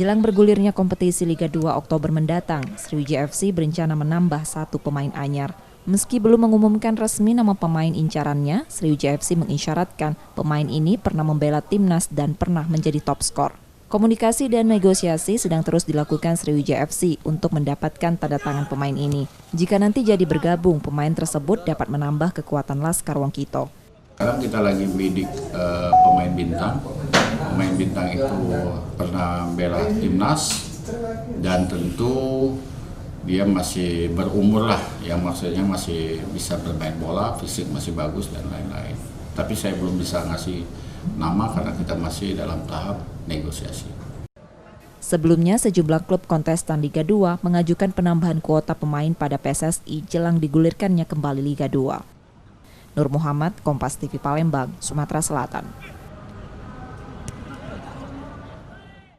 Jelang bergulirnya kompetisi Liga 2 Oktober mendatang, Sriwijaya FC berencana menambah 1 pemain anyar. Meski belum mengumumkan resmi nama pemain incarannya, Sriwijaya FC mengisyaratkan pemain ini pernah membela timnas dan pernah menjadi top skor. Komunikasi dan negosiasi sedang terus dilakukan Sriwijaya FC untuk mendapatkan tanda tangan pemain ini. Jika nanti jadi bergabung, pemain tersebut dapat menambah kekuatan Laskar Wongkito. Sekarang kita lagi bidik pemain bintang. Pemain bintang itu pernah bela timnas dan tentu dia masih berumur lah, yang maksudnya masih bisa bermain bola, fisik masih bagus dan lain-lain. Tapi saya belum bisa ngasih nama karena kita masih dalam tahap negosiasi. Sebelumnya, sejumlah klub kontestan Liga 2 mengajukan penambahan kuota pemain pada PSSI jelang digulirkannya kembali Liga 2. Nur Muhammad, Kompas TV Palembang, Sumatera Selatan.